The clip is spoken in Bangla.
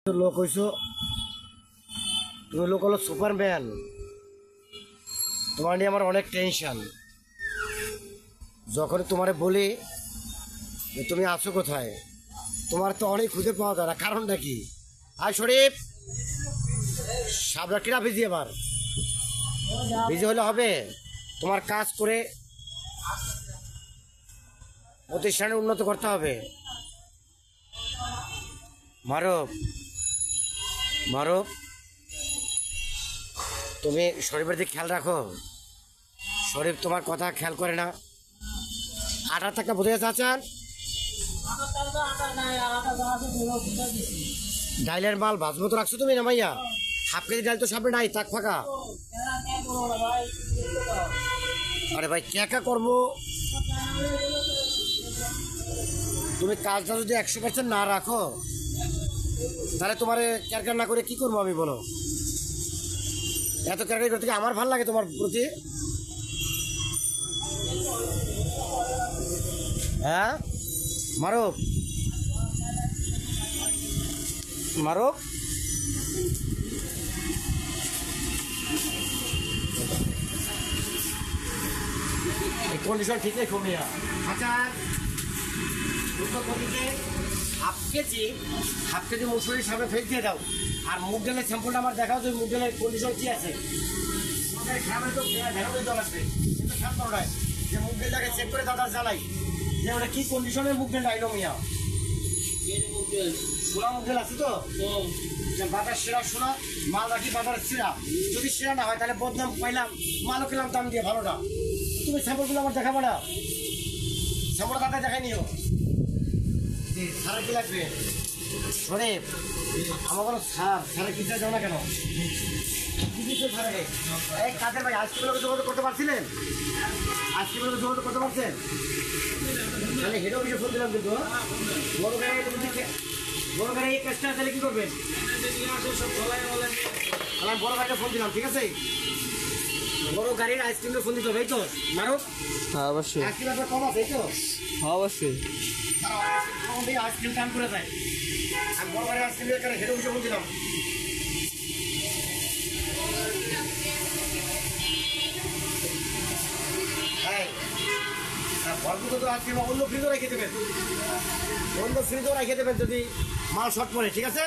লোক হইছো তুমি, লোক হলো সুপারম্যান। তোমার নিয়ে আমার অনেক টেনশন। যখন তোমারে বলি যে তুমি আছো কোথায়, তোমার তো অনেক খুঁজে পাওয়া যায় না, কারণটা কি? আর শরীফ সাবরা কিরা বিজি, আবার বিজি হলে হবে? তোমার কাজ করে প্রতিষ্ঠানে উন্নত করতে হবে। মারুফ, মারুফ, তুমি শরীফের দিকে খেয়াল রাখো। শরীফ তোমার কথা খেয়াল করে না। আটার টাকা বোঝা যাচ্ছে আচার, ডাইলের মাল ভাজমতো রাখছো তুমি না ভাইয়া? হাফ কেজি ডাল তো সামনে নাই, তাক ফাঁকা। আরে ভাই ক্যাকা করবো, তুমি কাজটা যদি 100% না রাখো তাহলে তোমার ক্যারকার না করে কি করবো আমি, বলো? এত ক্যারকারি করতে কি আমার ভালো লাগে তোমার প্রতি? হ্যাঁ মারুফ, মারুফ, এই কন্ডিশন ঠিক নেই কমিয়া। আচ্ছা হাফ কেজি মুসুরির সামনে ফেল দিয়ে দাও, আর মুগ ডালের স্যাম্পলটা আমার দেখাও যে মুগ ডালের কন্ডিশন কি আছে। জল আসবে যে মুগ ডালটাকে চেক করে দাদা জ্বালাই যে ওটা কি কন্ডিশনের মুগ ডাল আইলো মিয়া। সোনা মুগ ডাল আছে তো, বাজার সেরা সোনা মাল রাখি, বাজার সেরা। যদি সেরা না হয় তাহলে বদনাম পাইলাম, মালও খেলাম দাম দিয়ে ভালোটা। তুমি স্যাম্পলগুলো আমার দেখাবো না? স্যাম্পল দাদা দেখাই নিও। সারা কি লাগবে শরীফ? আমার কোনো সারা কি চাই যাও না কেন? এই কাজের ভাই আজকে যোগাযোগ করতে পারছিলেন? আজকে যোগাযোগ করতে পারছেন? তাহলে হেড অফিসে ফোন দিলাম কিন্তু বড় গাড়ি, বড় গাড়ি এই কাজটা তাহলে কি করবেন? আমি বড় গাড়িটা ফোন দিলাম, ঠিক আছে? বড় গাড়ির আইসক্রিমের ফোন দিতে হবে, এই তো মারুফ? হ্যাঁ অবশ্যই। আইসক্রিমটা কম আছে, এই তো? হ্যাঁ অবশ্যই। আইসক্রিম টান করে দেয়। আমি বড় গাড়ির আইসক্রিমের কারণে হেড অফিসে ফোন দিলাম। আইসক্রিম অন্য ফ্রিজও রেখে দেবেন, অন্য ফ্রিজও রেখে দেবেন যদি মাল শর্ট পড়ে, ঠিক আছে?